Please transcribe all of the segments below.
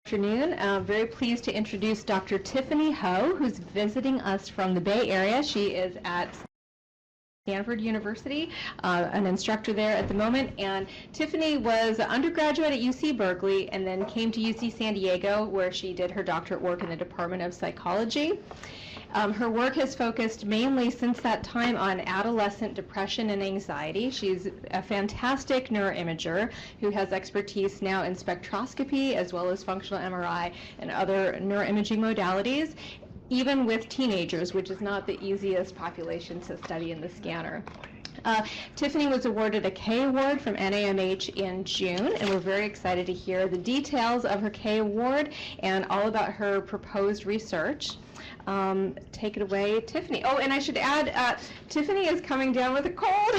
Afternoon. Very pleased to introduce Dr. Tiffany Ho, who's visiting us from the Bay Area. She is at Stanford University, an instructor there at the moment. And Tiffany was an undergraduate at UC Berkeley and then came to UC San Diego, where she did her doctorate work in the Department of Psychology. Her work has focused mainly since that time on adolescent depression and anxiety. She's a fantastic neuroimager who has expertise now in spectroscopy as well as functional MRI and other neuroimaging modalities, even with teenagers, which is not the easiest population to study in the scanner. Tiffany was awarded a K Award from NAMH in June, and we're very excited to hear the details of her K Award and all about her proposed research. Take it away, Tiffany. Oh, and I should add, Tiffany is coming down with a cold,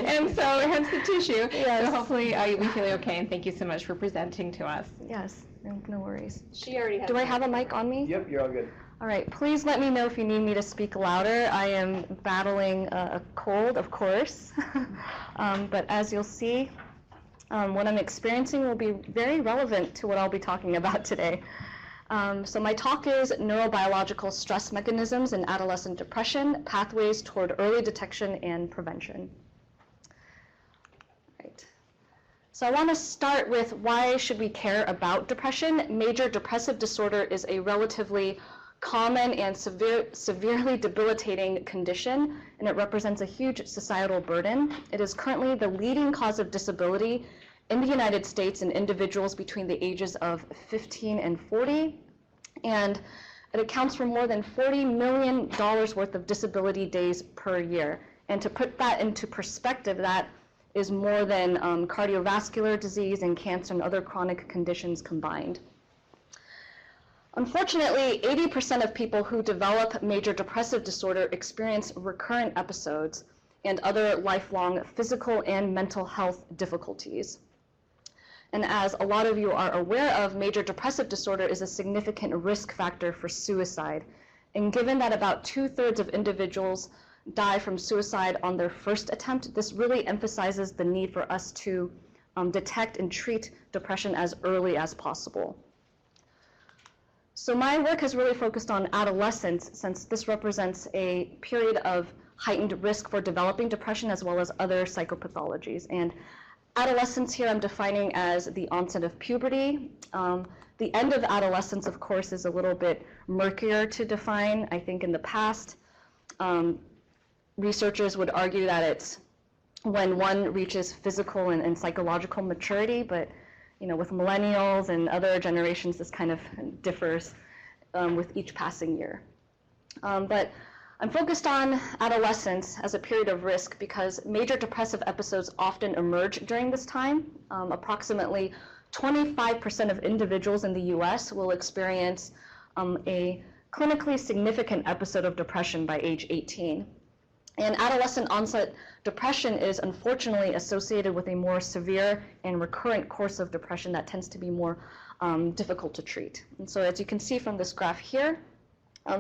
and so hence the tissue. Yes. So hopefully we feel okay, and thank you so much for presenting to us. Yes, no worries. She already has. Do I have a mic on me? Yep, you're all good. All right, please let me know if you need me to speak louder. I am battling a cold, of course, but as you'll see, what I'm experiencing will be very relevant to what I'll be talking about today. So my talk is Neurobiological Stress Mechanisms in Adolescent Depression, Pathways Toward Early Detection and Prevention. Right. So I want to start with why should we care about depression? Major depressive disorder is a relatively common and severely debilitating condition, and it represents a huge societal burden. It is currently the leading cause of disability in the United States in individuals between the ages of 15 and 40, and it accounts for more than $40 million worth of disability days per year. And to put that into perspective, that is more than cardiovascular disease and cancer and other chronic conditions combined. Unfortunately, 80% of people who develop major depressive disorder experience recurrent episodes and other lifelong physical and mental health difficulties. And as a lot of you are aware of, major depressive disorder is a significant risk factor for suicide. And given that about 2/3 of individuals die from suicide on their first attempt, this really emphasizes the need for us to detect and treat depression as early as possible. So my work has really focused on adolescence, since this represents a period of heightened risk for developing depression as well as other psychopathologies. And adolescence here I'm defining as the onset of puberty. The end of adolescence, of course, is a little bit murkier to define. I think in the past, researchers would argue that it's when one reaches physical and psychological maturity, but with millennials and other generations, this kind of differs with each passing year. But I'm focused on adolescence as a period of risk because major depressive episodes often emerge during this time. Approximately 25% of individuals in the US will experience a clinically significant episode of depression by age 18. And adolescent onset depression is unfortunately associated with a more severe and recurrent course of depression that tends to be more difficult to treat. And so as you can see from this graph here,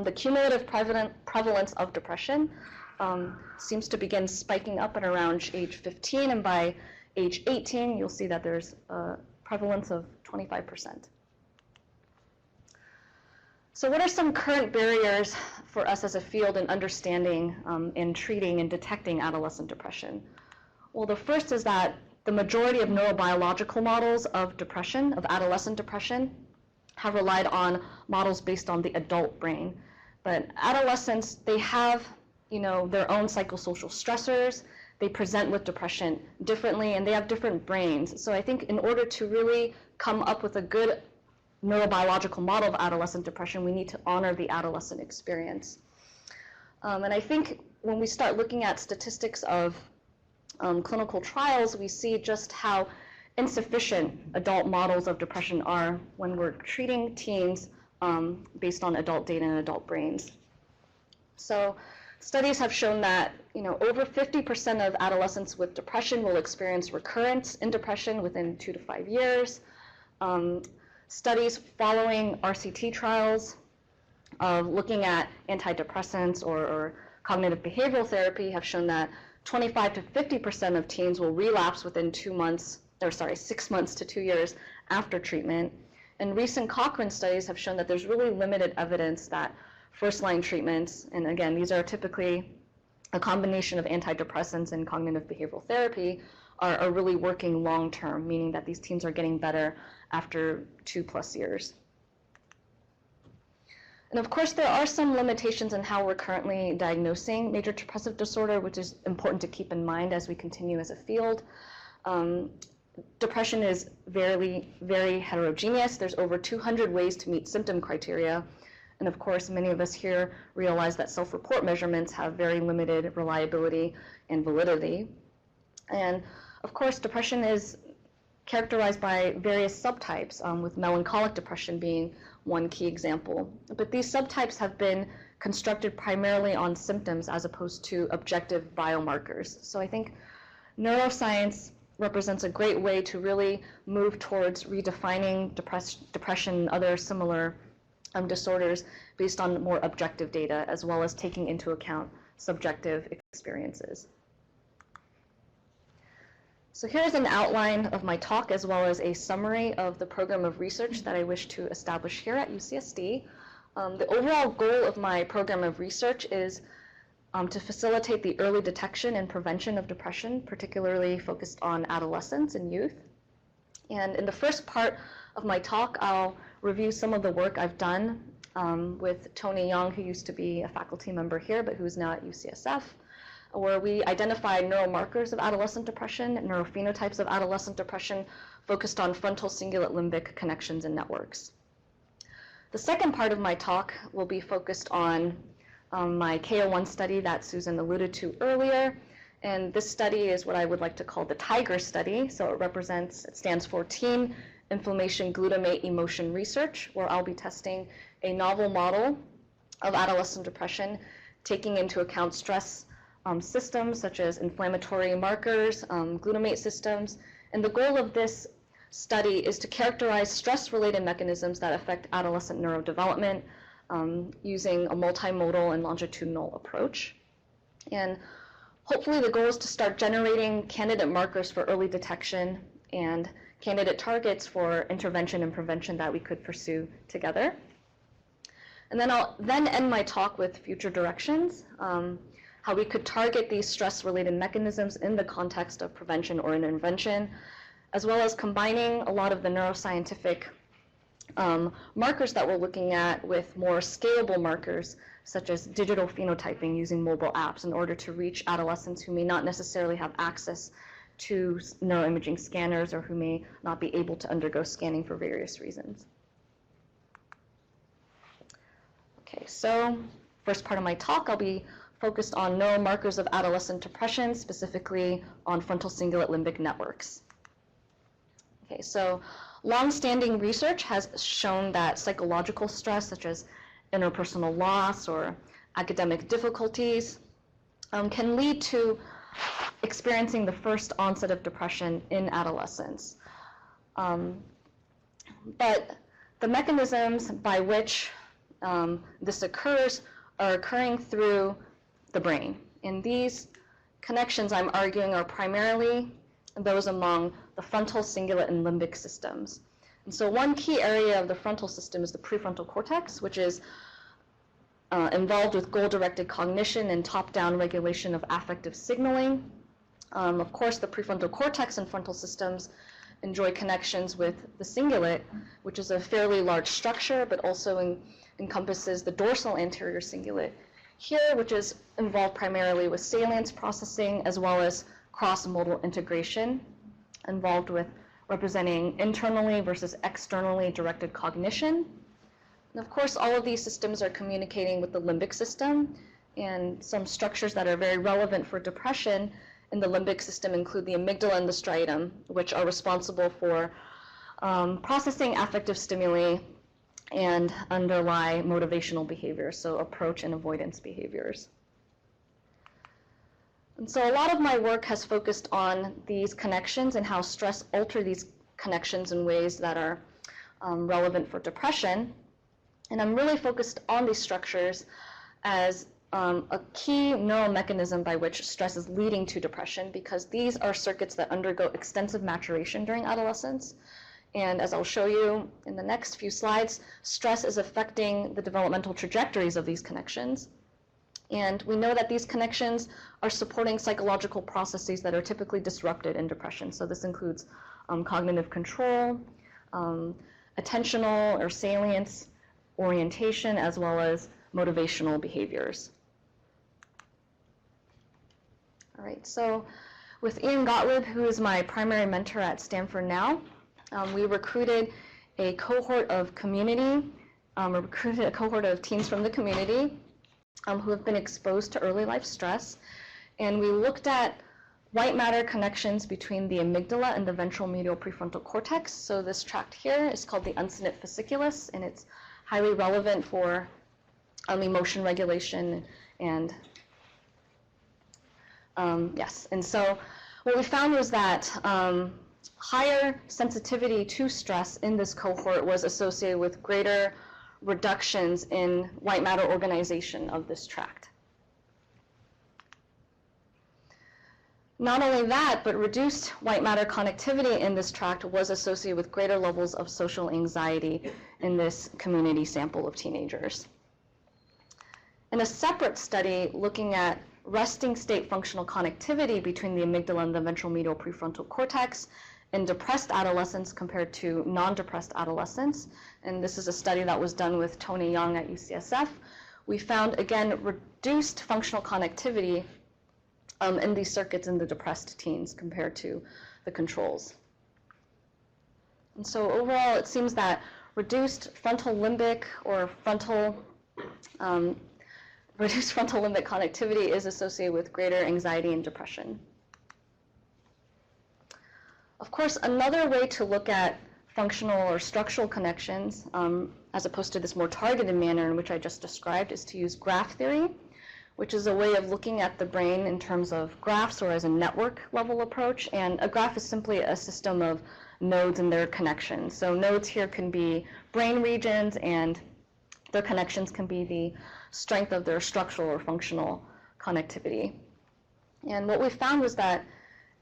the cumulative prevalence of depression seems to begin spiking up at around age 15, and by age 18, you'll see that there's a prevalence of 25%. So what are some current barriers for us as a field in understanding and treating and detecting adolescent depression? Well, the first is that the majority of neurobiological models of depression, of adolescent depression, have relied on models based on the adult brain. But adolescents, they have their own psychosocial stressors. They present with depression differently, and they have different brains. So I think in order to really come up with a good neurobiological model of adolescent depression, we need to honor the adolescent experience. And I think when we start looking at statistics of clinical trials, we see just how insufficient adult models of depression are when we're treating teens based on adult data and adult brains. So studies have shown that over 50% of adolescents with depression will experience recurrence in depression within 2 to 5 years. Studies following RCT trials of looking at antidepressants or cognitive behavioral therapy have shown that 25 to 50% of teens will relapse within 6 months to 2 years after treatment. And recent Cochrane studies have shown that there's really limited evidence that first-line treatments, and again, these are typically a combination of antidepressants and cognitive behavioral therapy, are really working long-term, meaning that these teens are getting better after 2+ years. And of course, there are some limitations in how we're currently diagnosing major depressive disorder, which is important to keep in mind as we continue as a field. Depression is very, very heterogeneous. There's over 200 ways to meet symptom criteria. And of course, many of us here realize that self-report measurements have very limited reliability and validity. And of course, depression is characterized by various subtypes, with melancholic depression being one key example. But these subtypes have been constructed primarily on symptoms as opposed to objective biomarkers. So I think neuroscience represents a great way to really move towards redefining depression and other similar disorders based on more objective data, as well as taking into account subjective experiences. So here's an outline of my talk, as well as a summary of the program of research that I wish to establish here at UCSD. The overall goal of my program of research is to facilitate the early detection and prevention of depression, particularly focused on adolescents and youth. And in the first part of my talk, I'll review some of the work I've done with Tony Young, who used to be a faculty member here, but who is now at UCSF, where we identified neuromarkers of adolescent depression, neurophenotypes of adolescent depression, focused on frontal cingulate limbic connections and networks. The second part of my talk will be focused on my KO1 study that Susan alluded to earlier. And this study is what I would like to call the TIGER study. So it stands for Teen Inflammation Glutamate Emotion Research, where I'll be testing a novel model of adolescent depression, taking into account stress systems such as inflammatory markers, glutamate systems. And the goal of this study is to characterize stress-related mechanisms that affect adolescent neurodevelopment using a multimodal and longitudinal approach. And hopefully the goal is to start generating candidate markers for early detection and candidate targets for intervention and prevention that we could pursue together. And then I'll end my talk with future directions, how we could target these stress-related mechanisms in the context of prevention or intervention, as well as combining a lot of the neuroscientific markers that we're looking at with more scalable markers, such as digital phenotyping using mobile apps in order to reach adolescents who may not necessarily have access to neuroimaging scanners or who may not be able to undergo scanning for various reasons. Okay, so first part of my talk, I'll be focused on neuromarkers of adolescent depression, specifically on frontal cingulate limbic networks. Okay, so long-standing research has shown that psychological stress, such as interpersonal loss or academic difficulties, can lead to experiencing the first onset of depression in adolescence. But the mechanisms by which this occurs are occurring through the brain. And these connections, I'm arguing, are primarily those among the frontal cingulate and limbic systems. And so one key area of the frontal system is the prefrontal cortex, which is involved with goal-directed cognition and top-down regulation of affective signaling. Of course, the prefrontal cortex and frontal systems enjoy connections with the cingulate, which is a fairly large structure, but also encompasses the dorsal anterior cingulate here, which is involved primarily with salience processing, as well as cross-modal integration, involved with representing internally versus externally directed cognition. And of course, all of these systems are communicating with the limbic system, and some structures that are very relevant for depression in the limbic system include the amygdala and the striatum, which are responsible for processing affective stimuli and underlie motivational behaviors, so approach and avoidance behaviors. And so a lot of my work has focused on these connections and how stress alters these connections in ways that are relevant for depression. And I'm really focused on these structures as a key neural mechanism by which stress is leading to depression, because these are circuits that undergo extensive maturation during adolescence. And as I'll show you in the next few slides, stress is affecting the developmental trajectories of these connections. And we know that these connections are supporting psychological processes that are typically disrupted in depression. So this includes cognitive control, attentional or salience orientation, as well as motivational behaviors. All right, so with Ian Gottlieb, who is my primary mentor at Stanford now, we recruited a cohort of teens from the community who have been exposed to early life stress. And we looked at white matter connections between the amygdala and the ventral medial prefrontal cortex. So this tract here is called the uncinate fasciculus, and it's highly relevant for emotion regulation and yes. And so what we found was that higher sensitivity to stress in this cohort was associated with greater reductions in white matter organization of this tract. Not only that, but reduced white matter connectivity in this tract was associated with greater levels of social anxiety in this community sample of teenagers. In a separate study looking at resting state functional connectivity between the amygdala and the ventral medial prefrontal cortex in depressed adolescents compared to non-depressed adolescents, and this is a study that was done with Tony Young at UCSF, we found, again, reduced functional connectivity in these circuits in the depressed teens compared to the controls. And so overall, it seems that reduced frontal limbic or reduced frontal limbic connectivity is associated with greater anxiety and depression. Of course, another way to look at functional or structural connections, as opposed to this more targeted manner in which I just described, is to use graph theory, which is a way of looking at the brain in terms of graphs or as a network level approach. And a graph is simply a system of nodes and their connections. So nodes here can be brain regions, and their connections can be the strength of their structural or functional connectivity. And what we found was that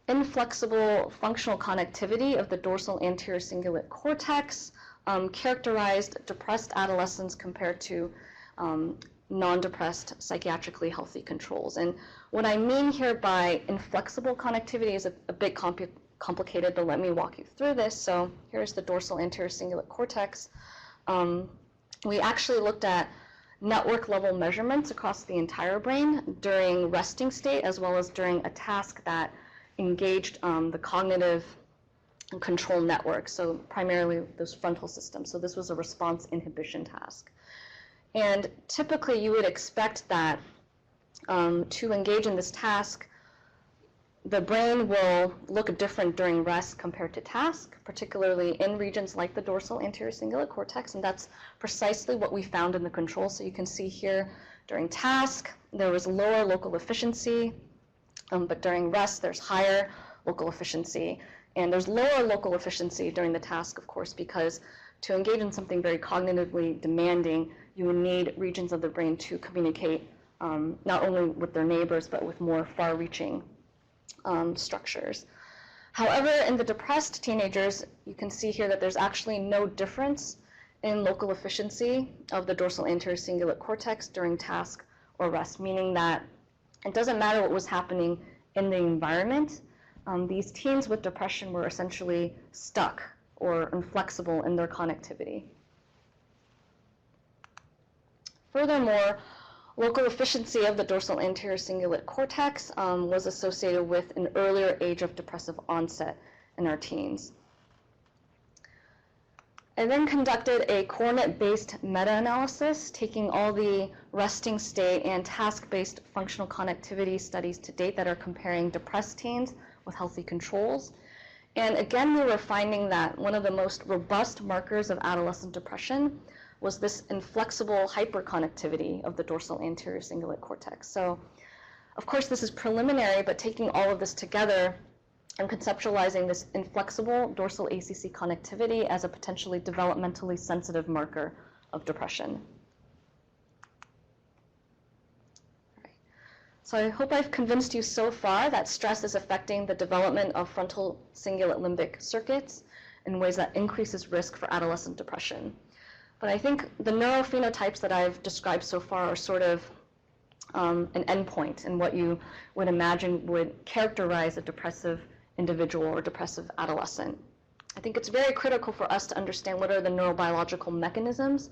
inflexible functional connectivity of the dorsal anterior cingulate cortex characterized depressed adolescents compared to non-depressed psychiatrically healthy controls. And what I mean here by inflexible connectivity is a bit complicated, but let me walk you through this. So here's the dorsal anterior cingulate cortex. We actually looked at network level measurements across the entire brain during resting state, as well as during a task that engaged the cognitive control network, so primarily those frontal systems. So this was a response inhibition task. And typically you would expect that to engage in this task, the brain will look different during rest compared to task, particularly in regions like the dorsal anterior cingulate cortex, and that's precisely what we found in the control. So you can see here during task, there was lower local efficiency, but during rest, there's higher local efficiency. And there's lower local efficiency during the task, of course, because to engage in something very cognitively demanding, you would need regions of the brain to communicate not only with their neighbors, but with more far-reaching structures. However, in the depressed teenagers, you can see here that there's actually no difference in local efficiency of the dorsal anterior cingulate cortex during task or rest, meaning that it doesn't matter what was happening in the environment. These teens with depression were essentially stuck or inflexible in their connectivity. Furthermore, local efficiency of the dorsal anterior cingulate cortex was associated with an earlier age of depressive onset in our teens. I then conducted a coordinate-based meta-analysis, taking all the resting state and task-based functional connectivity studies to date that are comparing depressed teens with healthy controls. And again, we were finding that one of the most robust markers of adolescent depression was this inflexible hyperconnectivity of the dorsal anterior cingulate cortex. So, of course, this is preliminary, but taking all of this together and conceptualizing this inflexible dorsal ACC connectivity as a potentially developmentally sensitive marker of depression. So I hope I've convinced you so far that stress is affecting the development of frontal cingulate limbic circuits in ways that increases risk for adolescent depression. But I think the neurophenotypes that I've described so far are sort of an endpoint in what you would imagine would characterize a depressive individual or depressive adolescent. I think it's very critical for us to understand what are the neurobiological mechanisms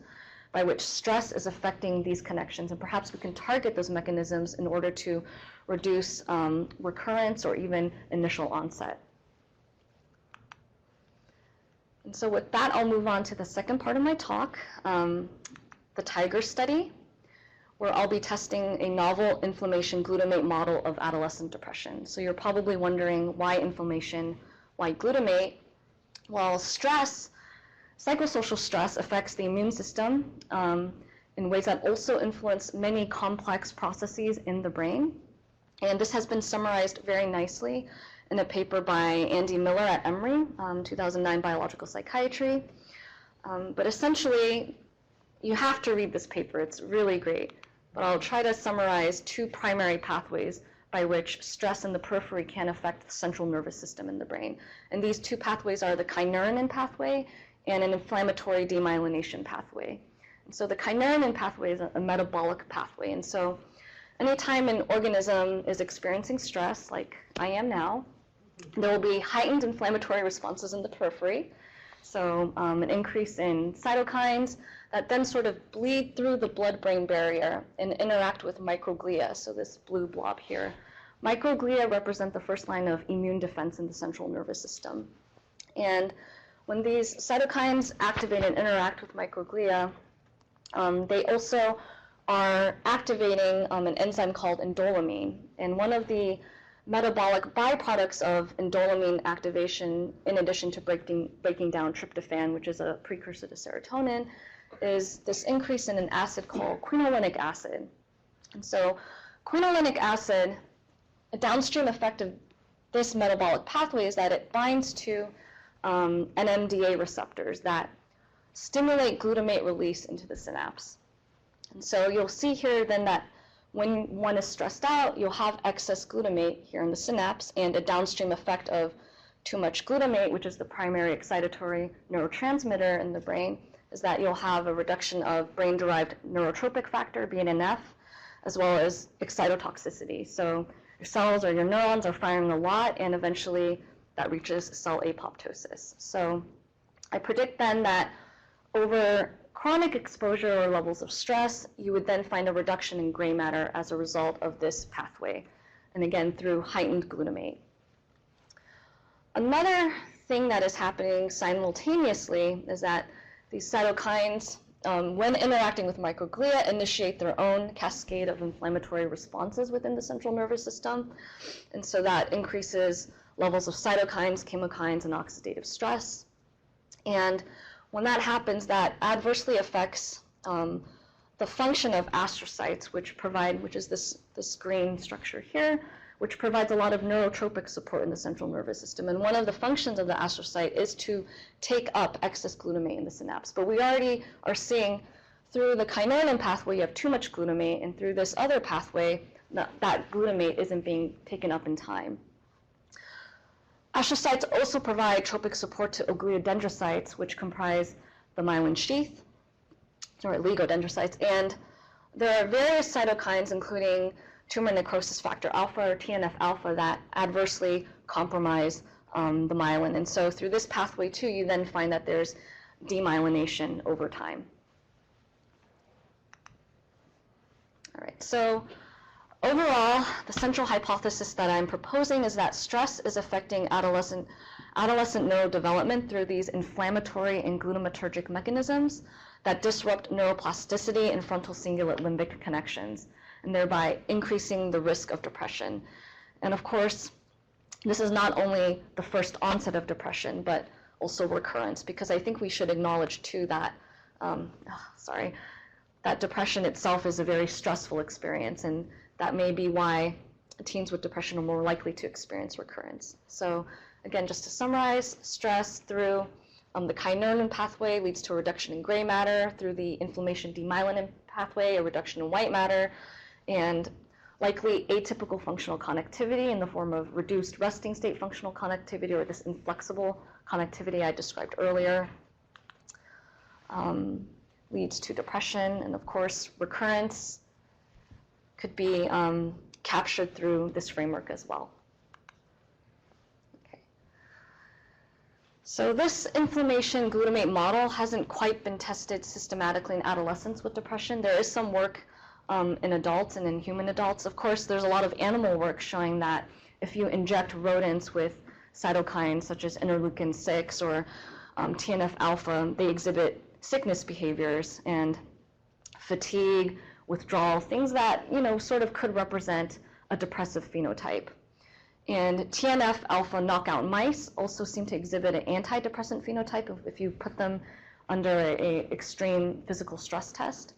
by which stress is affecting these connections, and perhaps we can target those mechanisms in order to reduce recurrence or even initial onset. And so with that, I'll move on to the second part of my talk, the TIGER study, where I'll be testing a novel inflammation glutamate model of adolescent depression. So you're probably wondering, why inflammation, why glutamate? Well, stress, psychosocial stress affects the immune system in ways that also influence many complex processes in the brain. And this has been summarized very nicely in a paper by Andy Miller at Emory, 2009 Biological Psychiatry. But essentially, you have to read this paper. It's really great. But I'll try to summarize two primary pathways by which stress in the periphery can affect the central nervous system in the brain. And these two pathways are the kynurenine pathway and an inflammatory demyelination pathway. And so the kynurenine pathway is a metabolic pathway. And so anytime an organism is experiencing stress, like I am now, there will be heightened inflammatory responses in the periphery. So an increase in cytokines that then sort of bleed through the blood-brain barrier and interact with microglia, so this blue blob here. Microglia represent the first line of immune defense in the central nervous system. And when these cytokines activate and interact with microglia, they also are activating an enzyme called indolamine. And one of the metabolic byproducts of indolamine activation, in addition to breaking down tryptophan, which is a precursor to serotonin, is this increase in an acid called quinolinic acid. And so quinolinic acid, a downstream effect of this metabolic pathway is that it binds to NMDA receptors that stimulate glutamate release into the synapse. And so you'll see here then that when one is stressed out, you'll have excess glutamate here in the synapse, and a downstream effect of too much glutamate, which is the primary excitatory neurotransmitter in the brain, is that you'll have a reduction of brain-derived neurotropic factor, BDNF, as well as excitotoxicity. So your cells or your neurons are firing a lot, and eventually that reaches cell apoptosis. So I predict then that over chronic exposure or levels of stress, you would then find a reduction in gray matter as a result of this pathway, and again, through heightened glutamate. Another thing that is happening simultaneously is that these cytokines, when interacting with microglia, initiate their own cascade of inflammatory responses within the central nervous system, and so that increases levels of cytokines, chemokines, and oxidative stress. And when that happens, that adversely affects the function of astrocytes, which is this green structure here, which provides a lot of neurotropic support in the central nervous system. And one of the functions of the astrocyte is to take up excess glutamate in the synapse. But we already are seeing through the kynurenine pathway, you have too much glutamate, and through this other pathway, that glutamate isn't being taken up in time. Astrocytes also provide tropic support to oligodendrocytes, which comprise the myelin sheath, or oligodendrocytes, and there are various cytokines, including tumor necrosis factor alpha or TNF-alpha, that adversely compromise the myelin. And so through this pathway too, you then find that there's demyelination over time. All right, so overall, the central hypothesis that I'm proposing is that stress is affecting adolescent neurodevelopment through these inflammatory and glutamatergic mechanisms that disrupt neuroplasticity and frontal cingulate limbic connections, and thereby increasing the risk of depression. And of course, this is not only the first onset of depression, but also recurrence, because I think we should acknowledge too that, that depression itself is a very stressful experience, and that may be why teens with depression are more likely to experience recurrence. So again, just to summarize, stress through the kynurenine pathway leads to a reduction in gray matter, through the inflammation demyelinating pathway, a reduction in white matter, and likely atypical functional connectivity in the form of reduced resting state functional connectivity, or this inflexible connectivity I described earlier, leads to depression, and of course, recurrence could be captured through this framework as well. Okay. So this inflammation glutamate model hasn't quite been tested systematically in adolescents with depression. There is some work in adults and in human adults. Of course, there's a lot of animal work showing that if you inject rodents with cytokines such as interleukin-6 or TNF-alpha, they exhibit sickness behaviors and fatigue, withdrawal, things that, sort of could represent a depressive phenotype. And TNF-alpha knockout mice also seem to exhibit an antidepressant phenotype if you put them under an extreme physical stress test.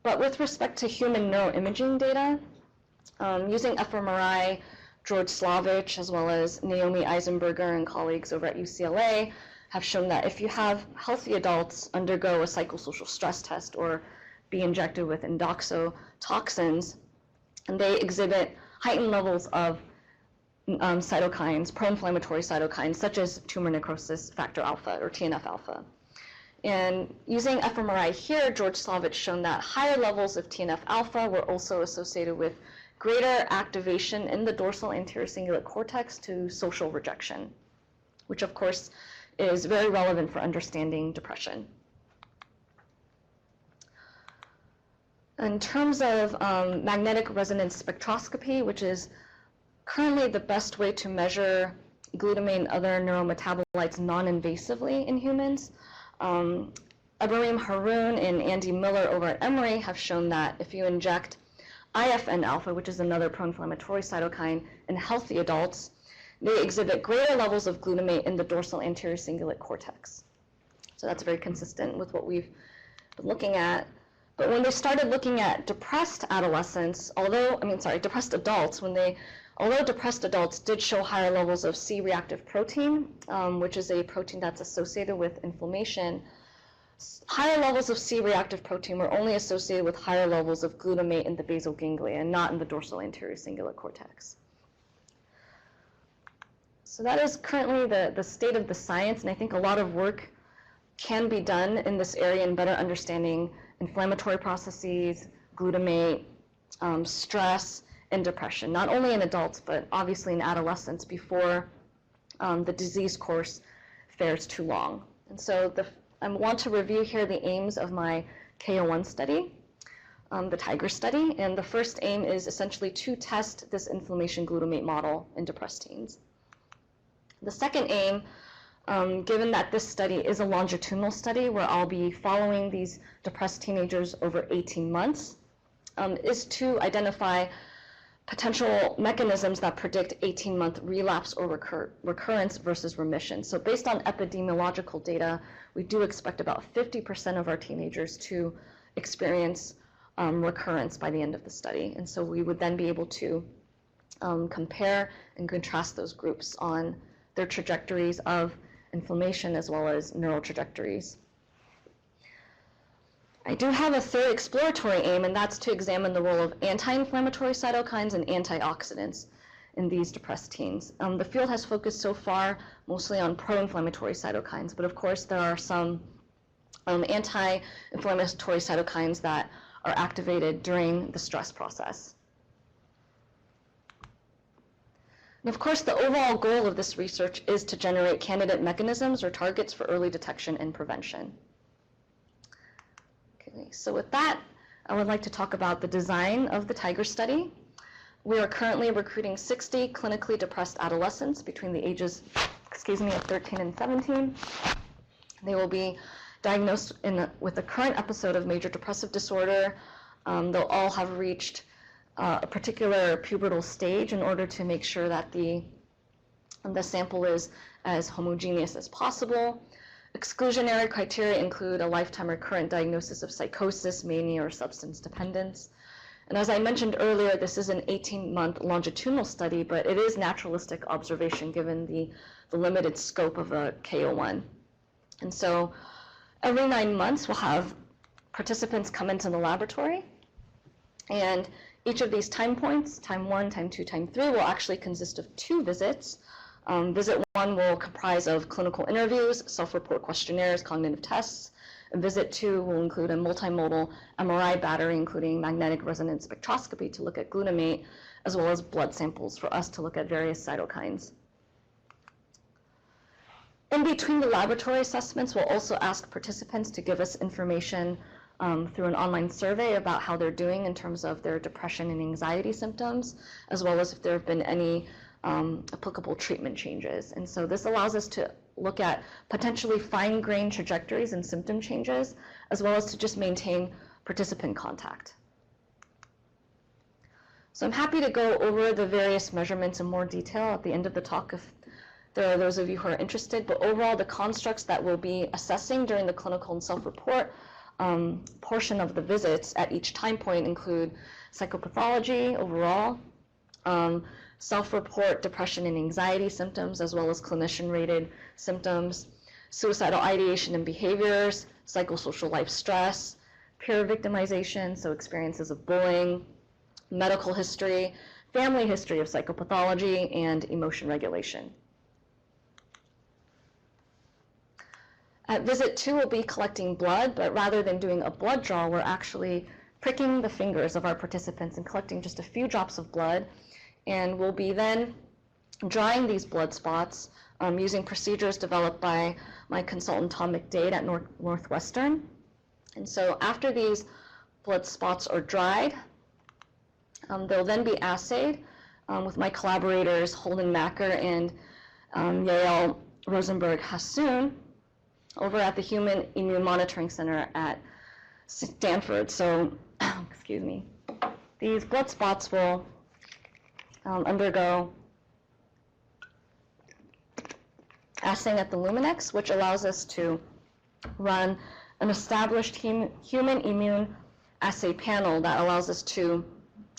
But with respect to human neuroimaging data, using fMRI, George Slavich, as well as Naomi Eisenberger and colleagues over at UCLA, have shown that if you have healthy adults undergo a psychosocial stress test or be injected with endoxotoxins, and they exhibit heightened levels of cytokines, pro-inflammatory cytokines, such as tumor necrosis factor alpha or TNF-alpha. And using fMRI here, George Slavich shown that higher levels of TNF-alpha were also associated with greater activation in the dorsal anterior cingulate cortex to social rejection, which of course is very relevant for understanding depression. In terms of magnetic resonance spectroscopy, which is currently the best way to measure glutamate and other neurometabolites non-invasively in humans, Ibrahim Haroun and Andy Miller over at Emory have shown that if you inject IFN-alpha, which is another pro-inflammatory cytokine, in healthy adults, they exhibit greater levels of glutamate in the dorsal anterior cingulate cortex. So that's very consistent with what we've been looking at. But when they started looking at depressed adolescents, depressed adults, although depressed adults did show higher levels of C-reactive protein, which is a protein that's associated with inflammation, higher levels of C-reactive protein were only associated with higher levels of glutamate in the basal ganglia and not in the dorsal anterior cingulate cortex. So that is currently the state of the science, and I think a lot of work can be done in this area in better understanding inflammatory processes, glutamate, stress, and depression, not only in adults, but obviously in adolescents before the disease course fares too long. And so I want to review here the aims of my KO1 study, the TIGER study, and the first aim is essentially to test this inflammation glutamate model in depressed teens. The second aim, given that this study is a longitudinal study where I'll be following these depressed teenagers over 18 months, is to identify potential mechanisms that predict 18-month relapse or recurrence versus remission. So based on epidemiological data, we do expect about 50% of our teenagers to experience recurrence by the end of the study. And so we would then be able to compare and contrast those groups on their trajectories of inflammation as well as neural trajectories. I do have a third exploratory aim, and that's to examine the role of anti-inflammatory cytokines and antioxidants in these depressed teens. The field has focused so far mostly on pro-inflammatory cytokines, but of course there are some anti-inflammatory cytokines that are activated during the stress process. And of course, the overall goal of this research is to generate candidate mechanisms or targets for early detection and prevention. Okay, so with that, I would like to talk about the design of the TIGER study. We are currently recruiting 60 clinically depressed adolescents between the ages, of 13 and 17. They will be diagnosed with a current episode of major depressive disorder. They'll all have reached a particular pubertal stage in order to make sure that the sample is as homogeneous as possible. Exclusionary criteria include a lifetime or current diagnosis of psychosis, mania, or substance dependence. And as I mentioned earlier, this is an 18-month longitudinal study, but it is naturalistic observation given the limited scope of a KO1. And so every 9 months, we'll have participants come into the laboratory, and each of these time points, time 1, time 2, time 3, will actually consist of 2 visits Visit 1 will comprise of clinical interviews, self-report questionnaires, cognitive tests. And visit 2 will include a multimodal MRI battery, including magnetic resonance spectroscopy to look at glutamate, as well as blood samples for us to look at various cytokines. In between the laboratory assessments, we'll also ask participants to give us information through an online survey about how they're doing in terms of their depression and anxiety symptoms, as well as if there have been any applicable treatment changes. And so this allows us to look at potentially fine-grained trajectories and symptom changes, as well as to just maintain participant contact. So I'm happy to go over the various measurements in more detail at the end of the talk if there are those of you who are interested, but overall the constructs that we'll be assessing during the clinical and self-report portion of the visits at each time point include psychopathology overall, self-report depression and anxiety symptoms, as well as clinician-rated symptoms, suicidal ideation and behaviors, psychosocial life stress, peer victimization, so experiences of bullying, medical history, family history of psychopathology, and emotion regulation. At visit 2, we'll be collecting blood, but rather than doing a blood draw, we're actually pricking the fingers of our participants and collecting just a few drops of blood. And we'll be then drying these blood spots using procedures developed by my consultant Tom McDade at Northwestern. And so after these blood spots are dried, they'll then be assayed with my collaborators Holden Macker and Yael Rosenberg-Hassoun over at the Human Immune Monitoring Center at Stanford. So, excuse me, these blood spots will undergo assaying at the Luminex, which allows us to run an established human immune assay panel that allows us to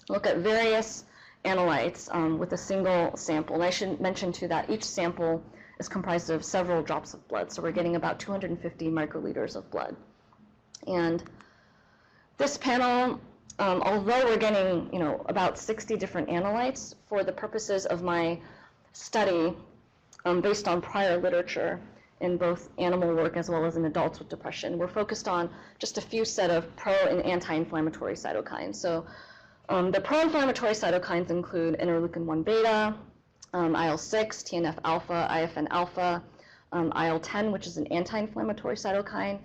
look at various analytes with a single sample. And I should mention too that each sample is comprised of several drops of blood, so we're getting about 250 microliters of blood. And this panel, although we're getting about 60 different analytes, for the purposes of my study, based on prior literature in both animal work as well as in adults with depression, we're focused on just a few set of pro and anti-inflammatory cytokines. So the pro-inflammatory cytokines include interleukin-1 beta, IL-6, TNF-alpha, IFN-alpha, IL-10, which is an anti-inflammatory cytokine.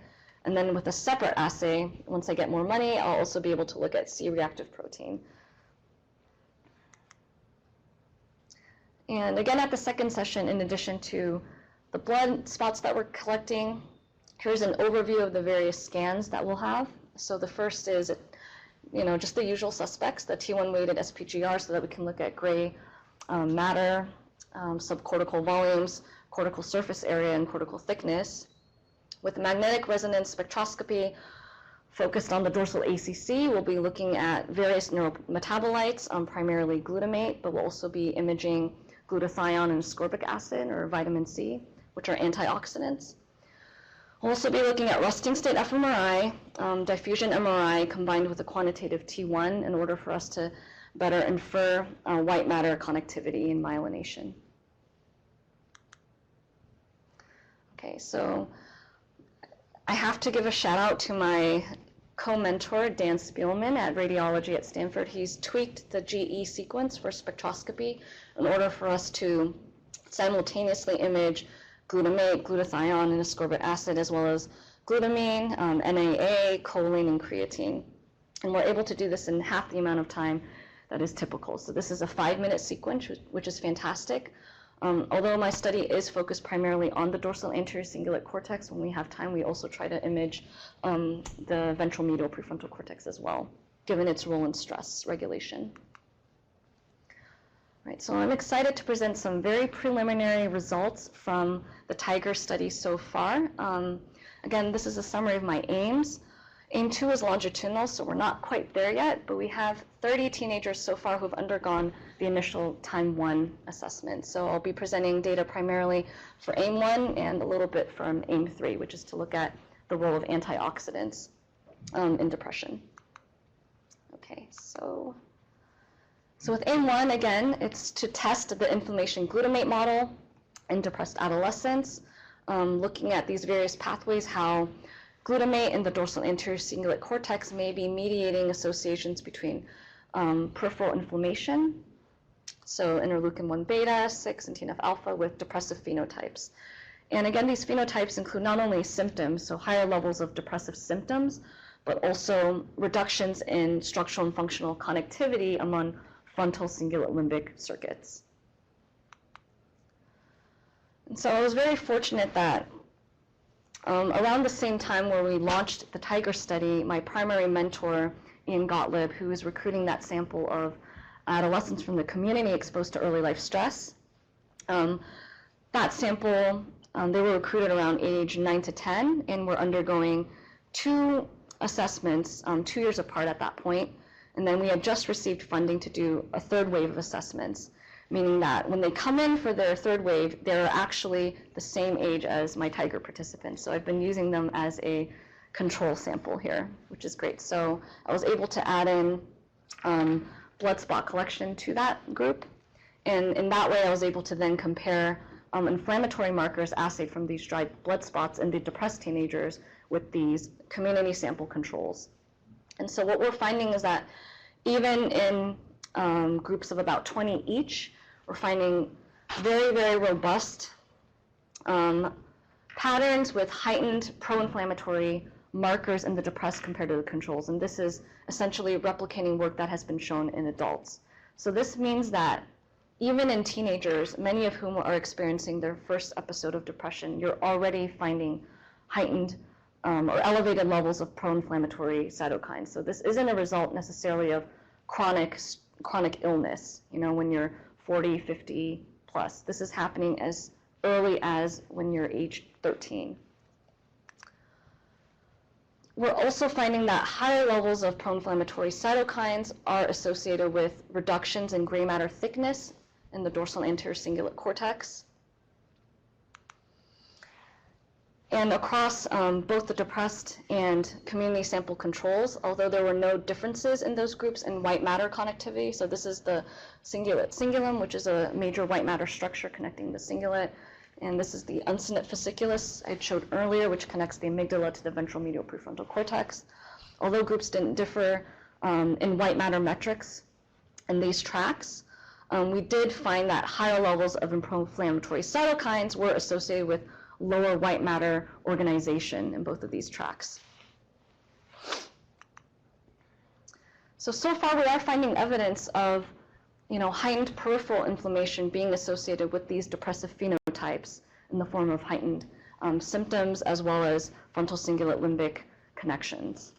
And then with a separate assay, once I get more money, I'll also be able to look at C-reactive protein. And again, at the second session, in addition to the blood spots that we're collecting, here's an overview of the various scans that we'll have. So the first is, just the usual suspects, the T1-weighted SPGR, so that we can look at gray matter, subcortical volumes, cortical surface area, and cortical thickness. With magnetic resonance spectroscopy focused on the dorsal ACC, we'll be looking at various neurometabolites, primarily glutamate, but we'll also be imaging glutathione and ascorbic acid, or vitamin C, which are antioxidants. We'll also be looking at resting state fMRI, diffusion MRI combined with a quantitative T1 in order for us to better infer white matter connectivity and myelination. Okay, so I have to give a shout out to my co-mentor, Dan Spielman at Radiology at Stanford. He's tweaked the GE sequence for spectroscopy in order for us to simultaneously image glutamate, glutathione, and ascorbic acid, as well as glutamine, NAA, choline, and creatine. And we're able to do this in half the amount of time that is typical. So this is a 5-minute sequence, which is fantastic. Although my study is focused primarily on the dorsal anterior cingulate cortex, when we have time, we also try to image the ventral medial prefrontal cortex as well, given its role in stress regulation. Right, so I'm excited to present some very preliminary results from the TIGER study so far. Again, this is a summary of my aims. Aim 2 is longitudinal, so we're not quite there yet, but we have 30 teenagers so far who've undergone the initial time 1 assessment. So I'll be presenting data primarily for Aim 1 and a little bit from Aim 3, which is to look at the role of antioxidants in depression. Okay, so with Aim 1, again, it's to test the inflammation glutamate model. in depressed adolescents, looking at these various pathways, how glutamate in the dorsal anterior cingulate cortex may be mediating associations between peripheral inflammation, so interleukin-1 beta, 6, and TNF-alpha with depressive phenotypes. And again, these phenotypes include not only symptoms, so higher levels of depressive symptoms, but also reductions in structural and functional connectivity among frontal cingulate limbic circuits. And so I was very fortunate that around the same time where we launched the Tiger study, my primary mentor, Ian Gottlieb, who was recruiting that sample of adolescents from the community exposed to early life stress, that sample, they were recruited around age 9 to 10 and were undergoing 2 assessments 2 years apart at that point. And then we had just received funding to do a 3rd wave of assessments, meaning that when they come in for their 3rd wave, they're actually the same age as my Tiger participants. So I've been using them as a control sample here, which is great. So I was able to add in blood spot collection to that group. And in that way, I was able to then compare inflammatory markers assayed from these dried blood spots in the depressed teenagers with these community sample controls. And so what we're finding is that even in groups of about 20 each, we're finding very, very robust patterns with heightened pro-inflammatory markers in the depressed compared to the controls. And this is essentially replicating work that has been shown in adults. So this means that even in teenagers, many of whom are experiencing their first episode of depression, you're already finding heightened or elevated levels of pro-inflammatory cytokines. So this isn't a result necessarily of chronic illness, when you're 40, 50 plus. This is happening as early as when you're age 13. We're also finding that higher levels of pro-inflammatory cytokines are associated with reductions in gray matter thickness in the dorsal anterior cingulate cortex. And across both the depressed and community sample controls, although there were no differences in those groups in white matter connectivity, so this is the cingulate cingulum, which is a major white matter structure connecting the cingulate, and this is the uncinate fasciculus I showed earlier, which connects the amygdala to the ventral medial prefrontal cortex. Although groups didn't differ in white matter metrics in these tracks, we did find that higher levels of pro-inflammatory cytokines were associated with lower white matter organization in both of these tracks. So far we are finding evidence of heightened peripheral inflammation being associated with these depressive phenotypes in the form of heightened symptoms as well as frontal cingulate limbic connections.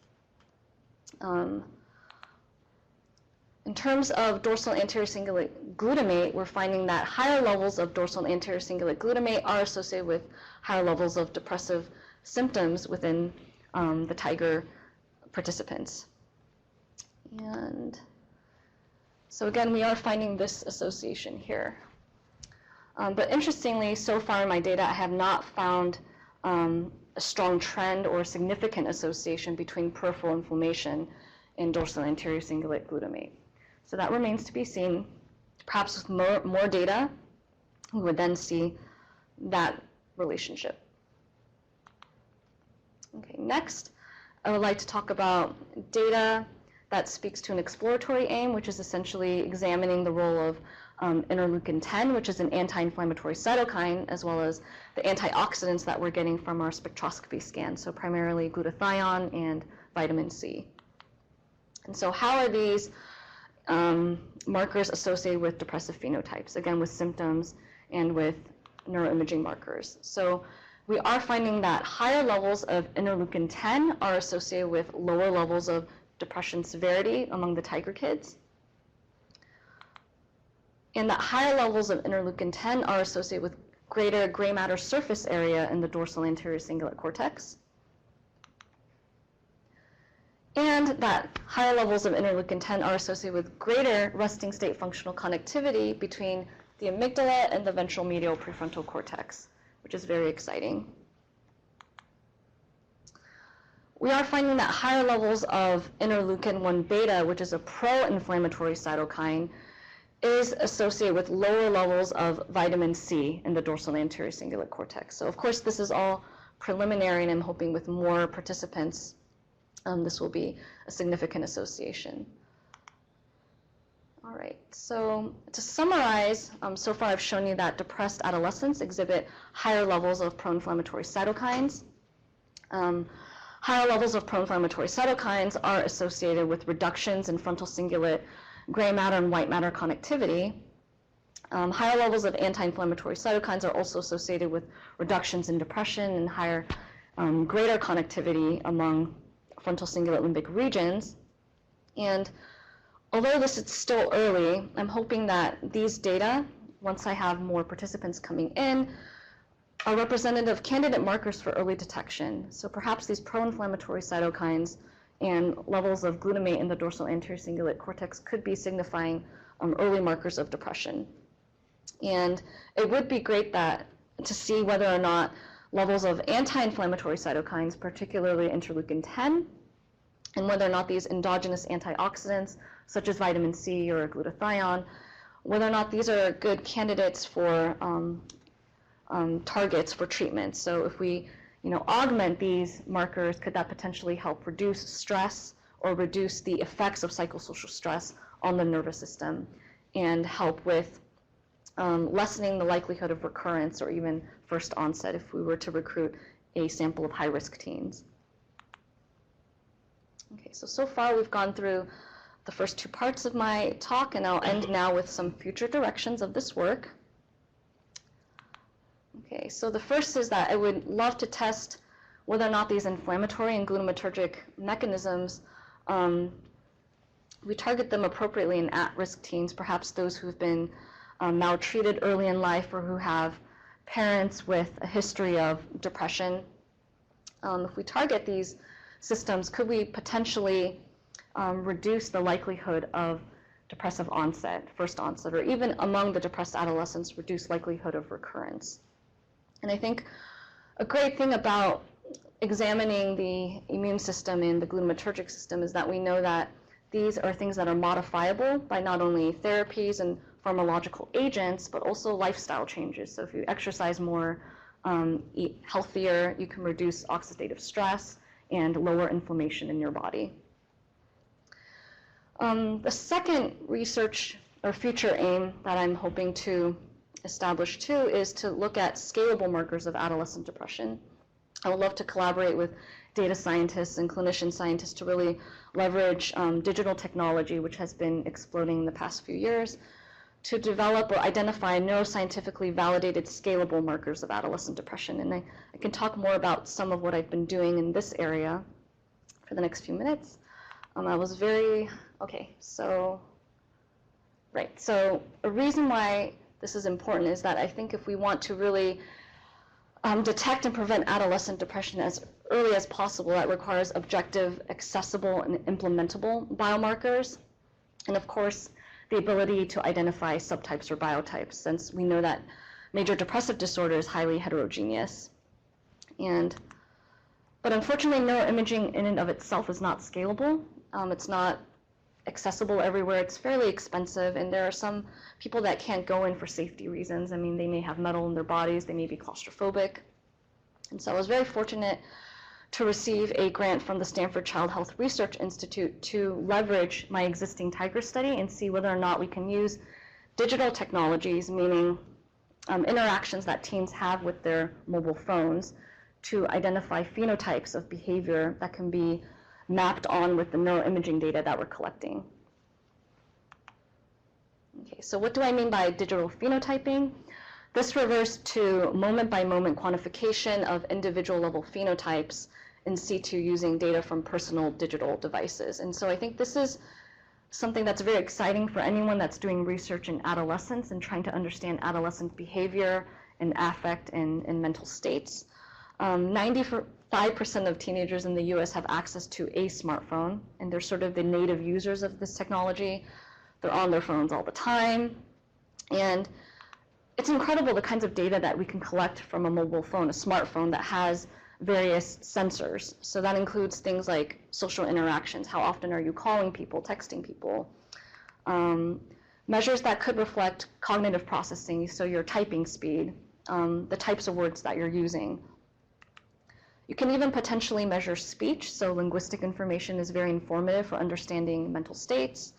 In terms of dorsal anterior cingulate glutamate, we're finding that higher levels of dorsal anterior cingulate glutamate are associated with higher levels of depressive symptoms within the Tiger participants. And so again, we are finding this association here. But interestingly, so far in my data, I have not found a strong trend or significant association between peripheral inflammation and dorsal anterior cingulate glutamate. So that remains to be seen. Perhaps with more data, we would then see that relationship. Okay, next, I would like to talk about data that speaks to an exploratory aim, which is essentially examining the role of interleukin-10, which is an anti-inflammatory cytokine, as well as the antioxidants that we're getting from our spectroscopy scan, so primarily glutathione and vitamin C. And so how are these markers associated with depressive phenotypes, again with symptoms and with neuroimaging markers? So we are finding that higher levels of interleukin-10 are associated with lower levels of depression severity among the Tiger kids, and that higher levels of interleukin-10 are associated with greater gray matter surface area in the dorsal anterior cingulate cortex, and that higher levels of interleukin-10 are associated with greater resting state functional connectivity between the amygdala and the ventral medial prefrontal cortex, which is very exciting. We are finding that higher levels of interleukin-1 beta, which is a pro-inflammatory cytokine, is associated with lower levels of vitamin C in the dorsal anterior cingulate cortex. So of course, this is all preliminary, and I'm hoping with more participants, this will be a significant association. All right, so to summarize, so far I've shown you that depressed adolescents exhibit higher levels of pro-inflammatory cytokines. Higher levels of pro-inflammatory cytokines are associated with reductions in frontal cingulate gray matter and white matter connectivity. Higher levels of anti-inflammatory cytokines are also associated with reductions in depression and higher, greater connectivity among frontal cingulate limbic regions. And although this is still early, I'm hoping that these data, once I have more participants coming in, are representative candidate markers for early detection. So perhaps these pro-inflammatory cytokines and levels of glutamate in the dorsal anterior cingulate cortex could be signifying early markers of depression. And it would be great to see whether or not levels of anti-inflammatory cytokines, particularly interleukin 10, and whether or not these endogenous antioxidants, such as vitamin C or glutathione, whether or not these are good candidates for targets for treatment. So if we augment these markers, could that potentially help reduce stress or reduce the effects of psychosocial stress on the nervous system and help with lessening the likelihood of recurrence or even first onset if we were to recruit a sample of high-risk teens. Okay, so far we've gone through the first two parts of my talk, and I'll end now with some future directions of this work. Okay, so the first is that I would love to test whether or not these inflammatory and glutamatergic mechanisms, we target them appropriately in at-risk teens, perhaps those who've been maltreated early in life or who have parents with a history of depression. If we target these systems, could we potentially reduce the likelihood of depressive onset, first onset, or even among the depressed adolescents, reduce likelihood of recurrence? And I think a great thing about examining the immune system and the glutamatergic system is that we know that these are things that are modifiable by not only therapies and pharmacological agents, but also lifestyle changes. So if you exercise more, eat healthier, you can reduce oxidative stress and lower inflammation in your body. The second research or future aim that I'm hoping to establish too is to look at scalable markers of adolescent depression. I would love to collaborate with data scientists and clinician scientists to really leverage digital technology, which has been exploding in the past few years, to develop or identify neuroscientifically validated scalable markers of adolescent depression. And I can talk more about some of what I've been doing in this area for the next few minutes. So a reason why this is important is that I think if we want to really detect and prevent adolescent depression as early as possible, that requires objective, accessible, and implementable biomarkers. And of course, the ability to identify subtypes or biotypes, since we know that major depressive disorder is highly heterogeneous. But unfortunately, neuroimaging in and of itself is not scalable. It's not accessible everywhere. It's fairly expensive, and there are some people that can't go in for safety reasons. I mean, they may have metal in their bodies, they may be claustrophobic. And so I was very fortunate to receive a grant from the Stanford Child Health Research Institute to leverage my existing Tiger study and see whether or not we can use digital technologies, meaning interactions that teens have with their mobile phones, to identify phenotypes of behavior that can be mapped on with the neuroimaging data that we're collecting. Okay, so what do I mean by digital phenotyping? This refers to moment-by-moment quantification of individual level phenotypes in situ using data from personal digital devices. And so I think this is something that's very exciting for anyone that's doing research in adolescence and trying to understand adolescent behavior and affect and mental states. 95% of teenagers in the US have access to a smartphone, and they're sort of the native users of this technology. They're on their phones all the time. And it's incredible the kinds of data that we can collect from a mobile phone, a smartphone that has various sensors. So that includes things like social interactions. How often are you calling people, texting people? measures that could reflect cognitive processing, so your typing speed, the types of words that you're using. You can even potentially measure speech, so linguistic information is very informative for understanding mental states.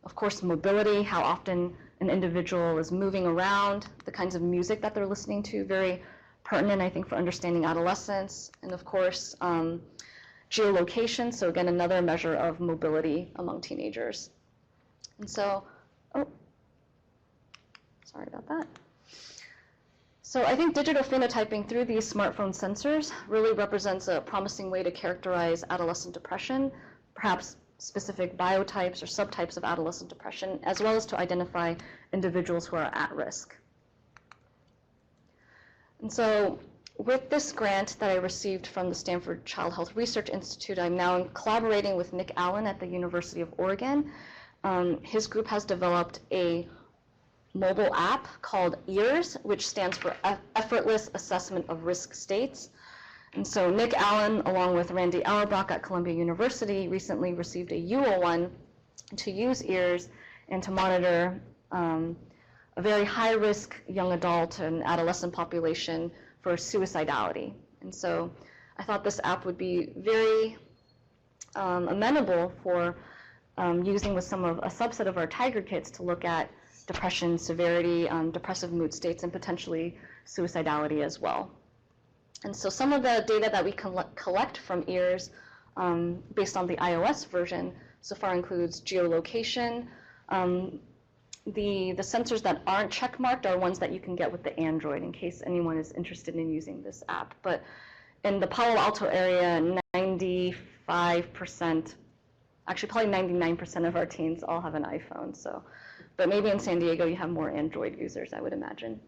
Of course, mobility, how often an individual is moving around, the kinds of music that they're listening to, very pertinent, I think, for understanding adolescence. And of course, geolocation, so again, another measure of mobility among teenagers. And so, sorry about that. So I think digital phenotyping through these smartphone sensors really represents a promising way to characterize adolescent depression, perhaps specific biotypes or subtypes of adolescent depression, as well as to identify individuals who are at risk. And so with this grant that I received from the Stanford Child Health Research Institute, I'm now collaborating with Nick Allen at the University of Oregon. His group has developed a mobile app called EARS, which stands for Effortless Assessment of Risk States. And so Nick Allen, along with Randy Auerbach at Columbia University, recently received a UO1 to use EARS and to monitor a very high-risk young adult and adolescent population for suicidality. And so I thought this app would be very amenable for using with a subset of our Tiger kits to look at depression severity, depressive mood states, and potentially suicidality as well. And so some of the data that we collect from EARS based on the iOS version so far includes geolocation. The sensors that aren't checkmarked are ones that you can get with the Android in case anyone is interested in using this app. But in the Palo Alto area, 95%, actually probably 99% of our teens all have an iPhone. So, but maybe in San Diego you have more Android users, I would imagine.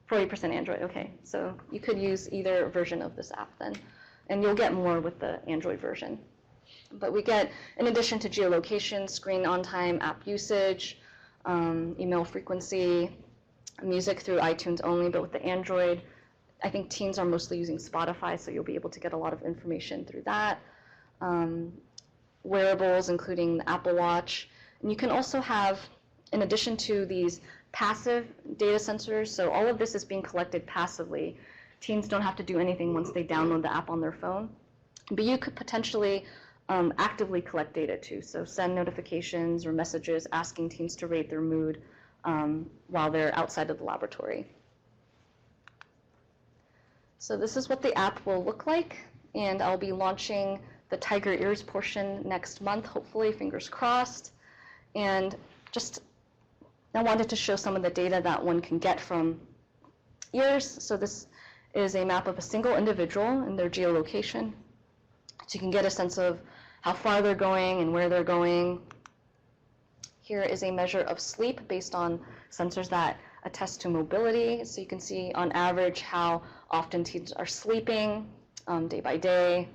40% Android, okay. So you could use either version of this app then, and you'll get more with the Android version. But we get, in addition to geolocation, screen on time, app usage, email frequency, music through iTunes only, but with the Android, I think teens are mostly using Spotify, so you'll be able to get a lot of information through that. Wearables, including the Apple Watch. And you can also have, in addition to these passive data sensors, so all of this is being collected passively. Teens don't have to do anything once they download the app on their phone. But you could potentially actively collect data too, so send notifications or messages asking teens to rate their mood while they're outside of the laboratory. So this is what the app will look like, and I'll be launching the Tiger Ears portion next month, hopefully, fingers crossed. And just I wanted to show some of the data that one can get from EARS. So this is a map of a single individual and their geolocation. So you can get a sense of how far they're going and where they're going. Here is a measure of sleep based on sensors that attest to mobility. So you can see on average how often teens are sleeping day by day.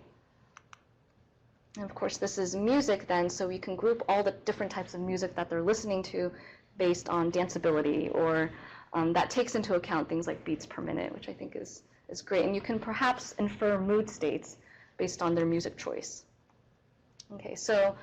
And of course, this is music then, so we can group all the different types of music that they're listening to based on danceability, or that takes into account things like beats per minute, which I think is great. And you can perhaps infer mood states based on their music choice. Okay, so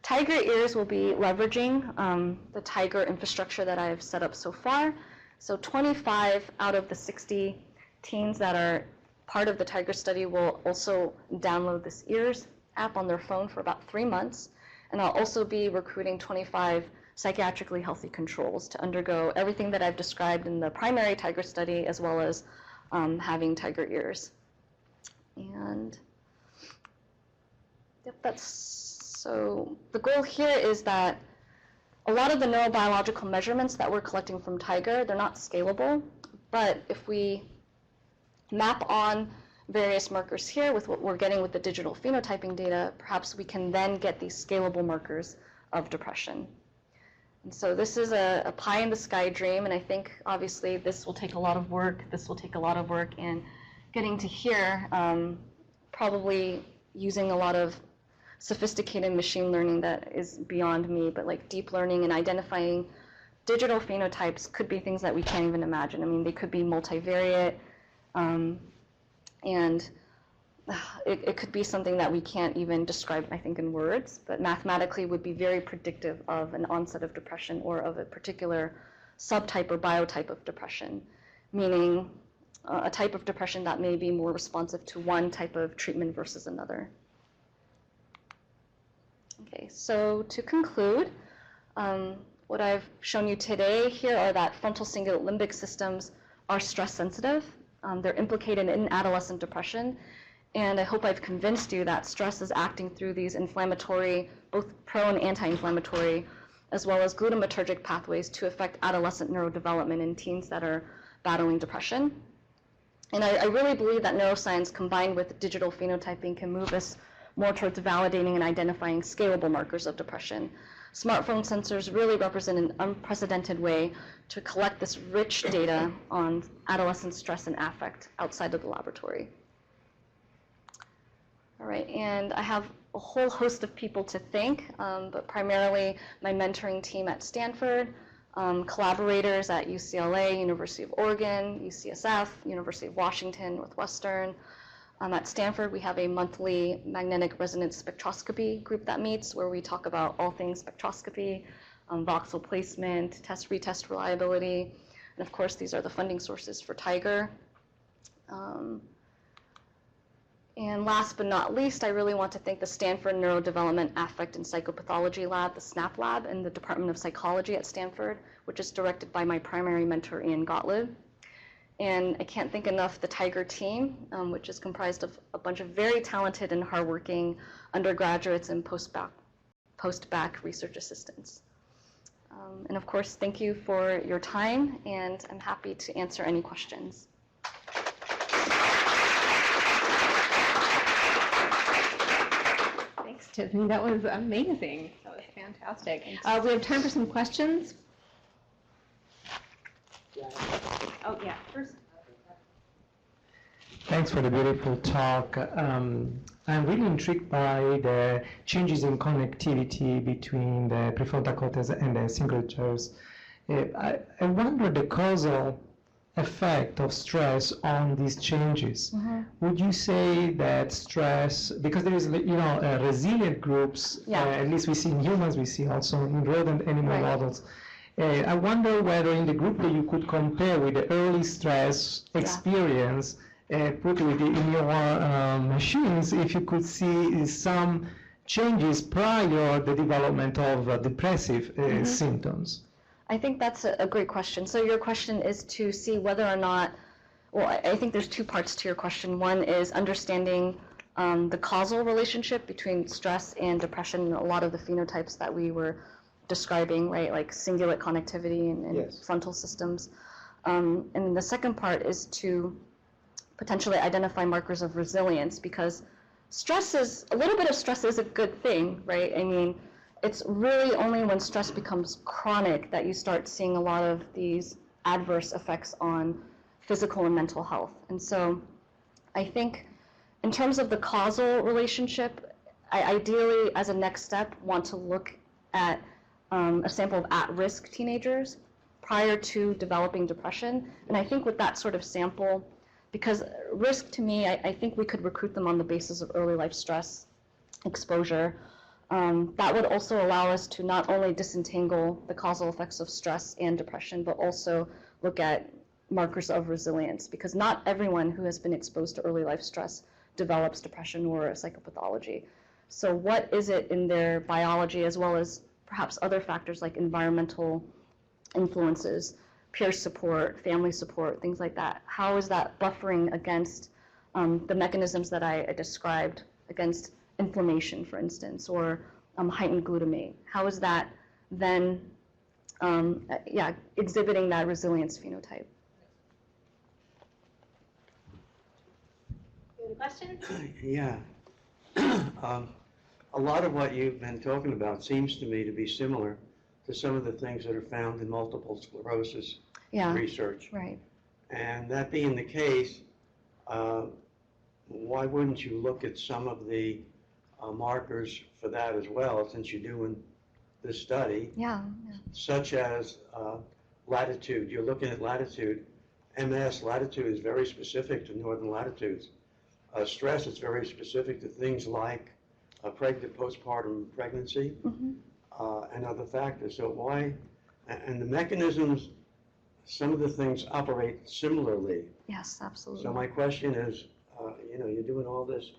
Tiger Ears will be leveraging the Tiger infrastructure that I've set up so far. So 25 out of the 60 teens that are part of the Tiger study will also download this EARS app on their phone for about 3 months. And I'll also be recruiting 25 psychiatrically healthy controls to undergo everything that I've described in the primary Tiger study, as well as having Tiger Ears. And yep, so the goal here is that a lot of the neurobiological measurements that we're collecting from Tiger, they're not scalable, but if we map on various markers here with what we're getting with the digital phenotyping data, perhaps we can then get these scalable markers of depression. And so this is a pie-in-the-sky dream, and I think obviously this will take a lot of work, and getting to here, probably using a lot of sophisticated machine learning that is beyond me, but like deep learning and identifying digital phenotypes could be things that we can't even imagine. I mean, they could be multivariate, and it could be something that we can't even describe, I think, in words, but mathematically would be very predictive of an onset of depression or of a particular subtype or biotype of depression, meaning a type of depression that may be more responsive to one type of treatment versus another. Okay, so to conclude, what I've shown you today here are that frontal cingulate limbic systems are stress sensitive. They're implicated in adolescent depression. And I hope I've convinced you that stress is acting through these inflammatory, both pro and anti-inflammatory, as well as glutamatergic pathways to affect adolescent neurodevelopment in teens that are battling depression. And I really believe that neuroscience combined with digital phenotyping can move us more towards validating and identifying scalable markers of depression. Smartphone sensors really represent an unprecedented way to collect this rich data on adolescent stress and affect outside of the laboratory. All right, and I have a whole host of people to thank, but primarily my mentoring team at Stanford, collaborators at UCLA, University of Oregon, UCSF, University of Washington, Northwestern. At Stanford, we have a monthly magnetic resonance spectroscopy group that meets where we talk about all things spectroscopy, voxel placement, retest reliability, and of course, these are the funding sources for Tiger. And last but not least, I really want to thank the Stanford Neurodevelopment, Affect, and Psychopathology Lab, the SNAP Lab, in the Department of Psychology at Stanford, which is directed by my primary mentor, Ian Gottlieb. And I can't thank enough the Tiger team, which is comprised of a bunch of very talented and hardworking undergraduates and post-bac research assistants. And of course, thank you for your time, and I'm happy to answer any questions. Thanks, Tiffany. That was amazing. That was fantastic. We have time for some questions. Oh, yeah. First. Thanks for the beautiful talk. I'm really intrigued by the changes in connectivity between the prefrontal cortex and the cingulate. I wonder the causal effect of stress on these changes. Mm-hmm. Would you say that stress, because there is, resilient groups, at least we see in humans, we see also in rodent animal models. I wonder whether in the group that you could compare with the early stress experience, put it in your machines, if you could see some changes prior to the development of depressive symptoms. I think that's a great question. So your question is to see whether or not, well, I think there's two parts to your question. One is understanding the causal relationship between stress and depression and a lot of the phenotypes that we were describing, right, like cingulate connectivity and frontal systems. And the second part is to potentially identify markers of resilience, because a little bit of stress is a good thing, right? I mean, it's really only when stress becomes chronic that you start seeing a lot of these adverse effects on physical and mental health. And so I think in terms of the causal relationship, I ideally, as a next step, want to look at a sample of at-risk teenagers prior to developing depression. And I think with that sort of sample, because risk to me, I think we could recruit them on the basis of early life stress exposure. That would also allow us to not only disentangle the causal effects of stress and depression, but also look at markers of resilience, because not everyone who has been exposed to early life stress develops depression or a psychopathology. So what is it in their biology, as well as perhaps other factors like environmental influences, peer support, family support, things like that? How is that buffering against the mechanisms that I described, against inflammation, for instance, or heightened glutamate? How is that then exhibiting that resilience phenotype? Any questions? Yeah. A lot of what you've been talking about seems to me to be similar to some of the things that are found in multiple sclerosis research. Right. And that being the case, why wouldn't you look at some of the markers for that as well, since you're doing this study? Such as latitude. You're looking at latitude. MS latitude is very specific to northern latitudes. stress is very specific to things like postpartum pregnancy and other factors. So why, and the mechanisms, some of the things operate similarly. Yes, absolutely. So my question is, you're doing all this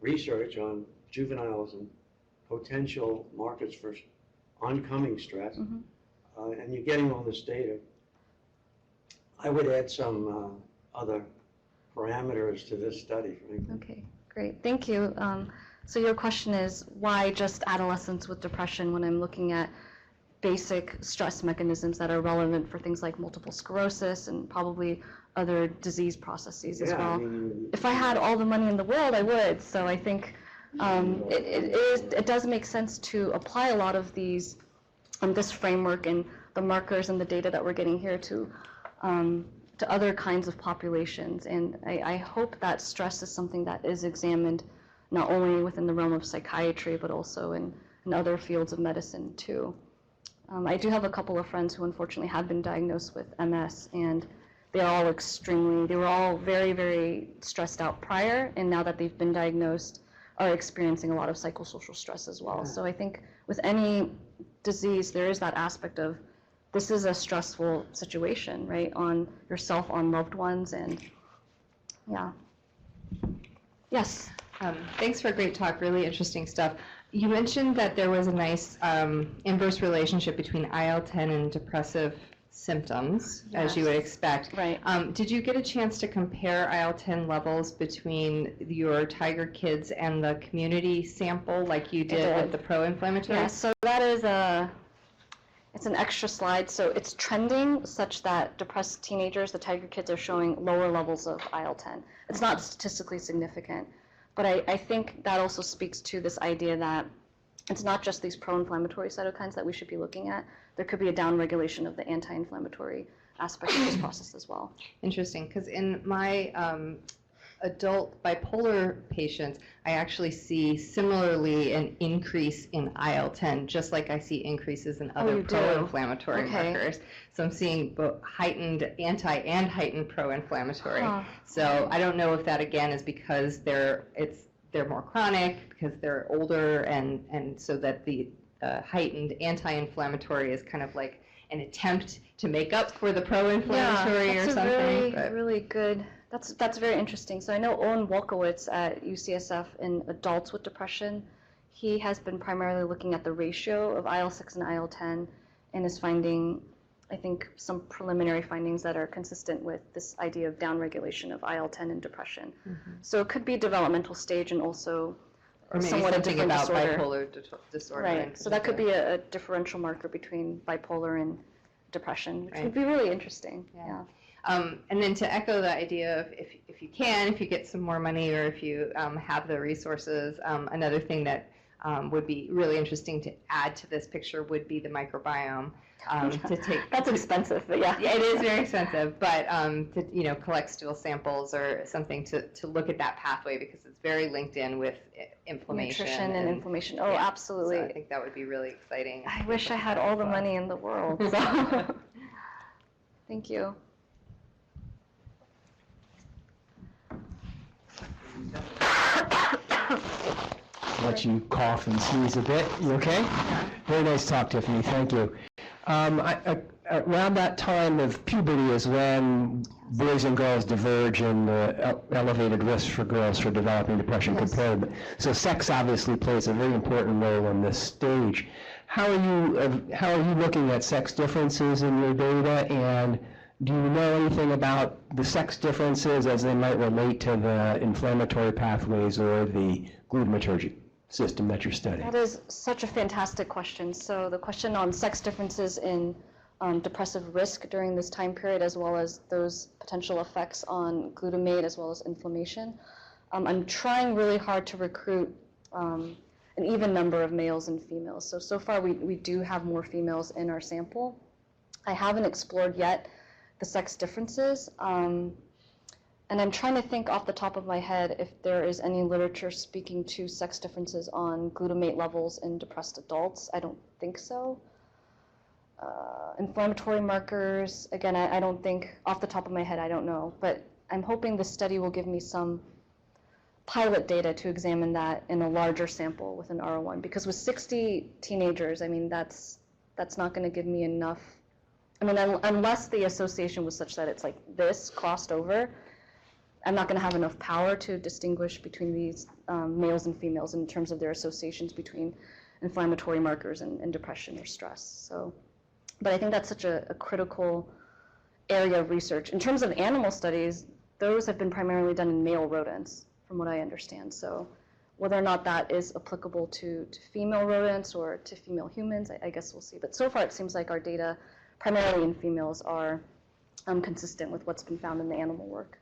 research on juveniles and potential markers for oncoming stress, and you're getting all this data. I would add some other parameters to this study, frankly. Okay, great. Thank you. So your question is, why just adolescents with depression when I'm looking at basic stress mechanisms that are relevant for things like multiple sclerosis and probably other disease processes as well? If I had all the money in the world, I would. So I think it does make sense to apply a lot of these, this framework and the markers and the data that we're getting here to other kinds of populations. And I hope that stress is something that is examined not only within the realm of psychiatry, but also in other fields of medicine too. I do have a couple of friends who unfortunately have been diagnosed with MS, and they were all very, very stressed out prior, and now that they've been diagnosed, are experiencing a lot of psychosocial stress as well. So I think with any disease, there is that aspect of this is a stressful situation, right, on yourself, on loved ones, and yeah. Yes? Thanks for a great talk, really interesting stuff. You mentioned that there was a nice inverse relationship between IL-10 and depressive symptoms, as you would expect. Right. Did you get a chance to compare IL-10 levels between your Tiger kids and the community sample like you did with the pro-inflammatory? Yeah, so that is it's an extra slide. So it's trending such that depressed teenagers, the Tiger kids, are showing lower levels of IL-10. It's not statistically significant. But I think that also speaks to this idea that it's not just these pro-inflammatory cytokines that we should be looking at. There could be a downregulation of the anti-inflammatory aspect of this process as well. Interesting, because in my adult bipolar patients, I actually see similarly an increase in IL-10, just like I see increases in other pro-inflammatory markers. So I'm seeing both heightened anti and heightened pro-inflammatory. So I don't know if that again is because they're more chronic, because they're older, and so that the heightened anti-inflammatory is kind of like an attempt to make up for the pro-inflammatory or something. That's really good. That's very interesting. So I know Owen Wolkowitz at UCSF in adults with depression, he has been primarily looking at the ratio of IL-6 and IL-10 and is finding, I think, some preliminary findings that are consistent with this idea of downregulation of IL-10 in depression. So it could be developmental stage and also or maybe somewhat something about disorder. Bipolar disorder. Right. So that could be a differential marker between bipolar and depression, which would be really interesting. Yeah. And then to echo the idea of if you can, if you get some more money or if you have the resources, another thing that would be really interesting to add to this picture would be the microbiome. That's expensive, but yeah. Yeah, it is very expensive, but to collect stool samples or something to look at that pathway because it's very linked in with inflammation. Nutrition and inflammation. Oh, yeah, absolutely. So I think that would be really exciting. I wish I had all the money in the world. So. Thank you. Let you cough and sneeze a bit. You okay? Yeah. Very nice talk, Tiffany. Thank you. Around that time of puberty is when boys and girls diverge in the elevated risk for girls for developing depression compared. So sex obviously plays a very important role in this stage. How are you looking at sex differences in your data, and do you know anything about the sex differences as they might relate to the inflammatory pathways or the glutamatergic system that you're studying? That is such a fantastic question. So the question on sex differences in depressive risk during this time period, as well as those potential effects on glutamate as well as inflammation. I'm trying really hard to recruit an even number of males and females. So far we do have more females in our sample. I haven't explored yet the sex differences. And I'm trying to think off the top of my head if there is any literature speaking to sex differences on glutamate levels in depressed adults. I don't think so. Inflammatory markers, again, I don't think, off the top of my head, I don't know. But I'm hoping this study will give me some pilot data to examine that in a larger sample with an R01, because with 60 teenagers, I mean, that's not going to give me enough. I mean, unless the association was such that it's like this crossed over, I'm not going to have enough power to distinguish between these males and females in terms of their associations between inflammatory markers and depression or stress. So, but I think that's such a critical area of research. In terms of animal studies, those have been primarily done in male rodents, from what I understand. So whether or not that is applicable to female rodents or to female humans, I guess we'll see. But so far it seems like our data, primarily in females, are consistent with what's been found in the animal work.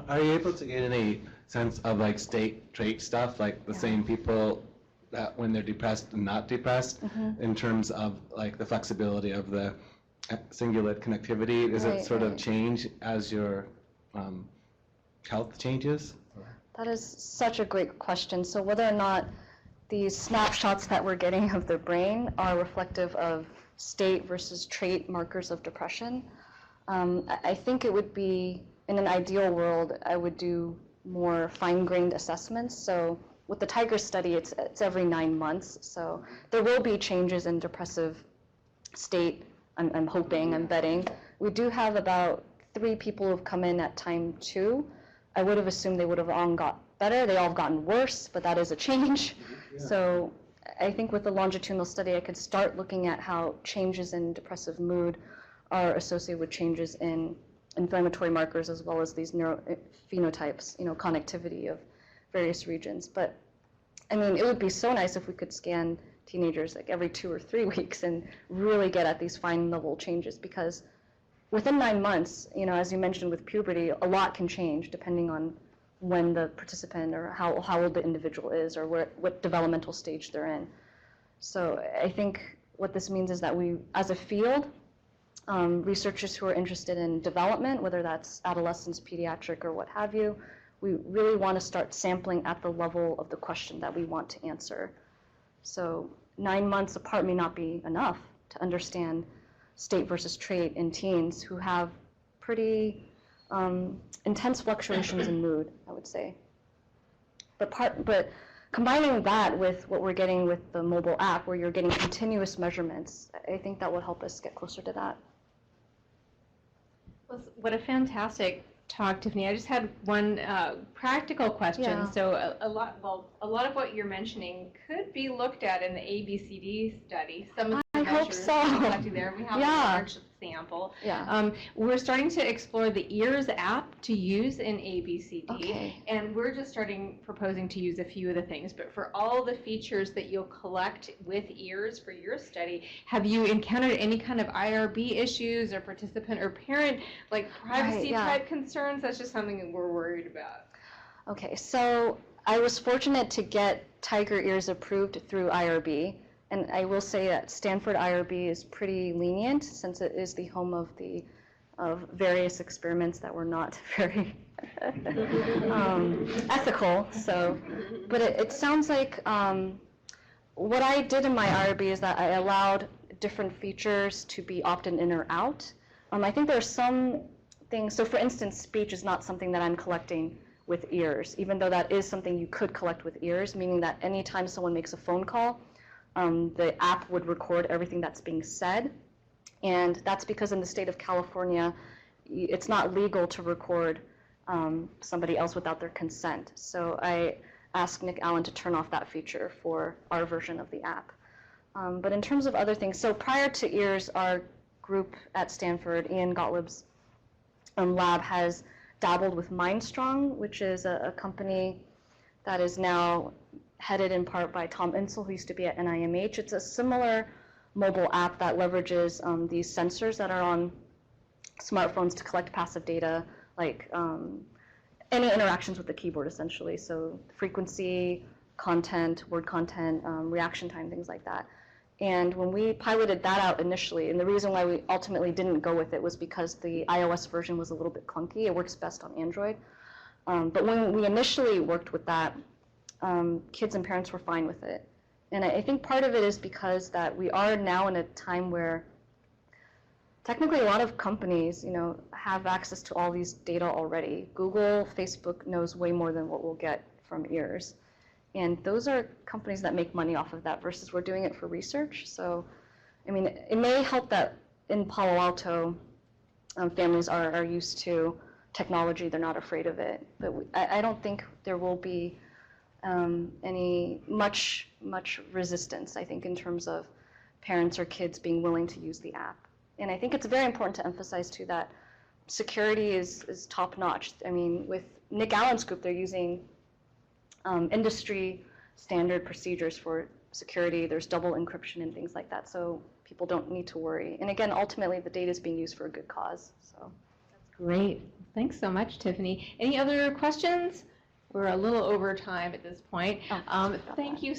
Are you able to get any sense of like state trait stuff, like the same people that when they're depressed and not depressed, in terms of like the flexibility of the cingulate connectivity? Does it sort of change as your health changes? That is such a great question. So whether or not these snapshots that we're getting of the brain are reflective of state versus trait markers of depression, I think it would be, in an ideal world, I would do more fine-grained assessments. So with the Tiger study, it's every 9 months. So there will be changes in depressive state, I'm hoping, I'm betting. We do have about 3 people who've come in at time 2. I would have assumed they would have all got better. They all have gotten worse, but that is a change. Yeah. So I think with the longitudinal study, I could start looking at how changes in depressive mood are associated with changes in inflammatory markers, as well as these neurophenotypes, connectivity of various regions. But I mean, it would be so nice if we could scan teenagers like every 2 or 3 weeks and really get at these fine level changes, because within 9 months, as you mentioned with puberty, a lot can change depending on when the participant or how old the individual is or what developmental stage they're in. So I think what this means is that we, as a field, researchers who are interested in development, whether that's adolescents, pediatric, or what have you, we really want to start sampling at the level of the question that we want to answer. So 9 months apart may not be enough to understand state versus trait in teens who have pretty intense fluctuations in mood, I would say. But combining that with what we're getting with the mobile app, where you're getting continuous measurements, I think that will help us get closer to that. What a fantastic talk, Tiffany. I just had one practical question. Yeah. So a lot of what you're mentioning could be looked at in the ABCD study. Some of the I hope measures so. collected there. We have a large sample. Yeah. We're starting to explore the EARS app to use in ABCD, Okay. and we're just proposing to use a few of the things. But for all the features that you'll collect with EARS for your study, have you encountered any kind of IRB issues or participant or parent privacy type concerns? That's just something that we're worried about. Okay, so I was fortunate to get Tiger Ears approved through IRB. And I will say that Stanford IRB is pretty lenient, since it is the home of various experiments that were not very ethical. So, but it sounds like what I did in my IRB is that I allowed different features to be opted in or out. I think there are some things. So, for instance, speech is not something that I'm collecting with EARS, even though that is something you could collect with EARS, meaning that anytime someone makes a phone call, the app would record everything that's being said. And that's because in the state of California, it's not legal to record somebody else without their consent. So I asked Nick Allen to turn off that feature for our version of the app. But in terms of other things, so prior to EARS, our group at Stanford, Ian Gottlieb's lab, has dabbled with MindStrong, which is a company that is now headed in part by Tom Insel, who used to be at NIMH. It's a similar mobile app that leverages these sensors that are on smartphones to collect passive data, like any interactions with the keyboard, essentially. So frequency, content, word content, reaction time, things like that. And when we piloted that out initially, and the reason why we ultimately didn't go with it was because the iOS version was a little bit clunky. It works best on Android. But when we initially worked with that, kids and parents were fine with it. And I think part of it is because that we are now in a time where technically a lot of companies, have access to all these data already. Google, Facebook knows way more than what we'll get from ears. And those are companies that make money off of that versus we're doing it for research. So, I mean, it may help that in Palo Alto, families are used to technology. They're not afraid of it. But I don't think there will be any much resistance, I think, in terms of parents or kids being willing to use the app. And I think it's very important to emphasize, too, that security is top-notch. I mean, with Nick Allen's group, they're using industry standard procedures for security. There's double encryption and things like that, so people don't need to worry. And again, ultimately, the data is being used for a good cause. So That's great. Thanks so much, Tiffany. Any other questions? We're a little over time at this point. Thank you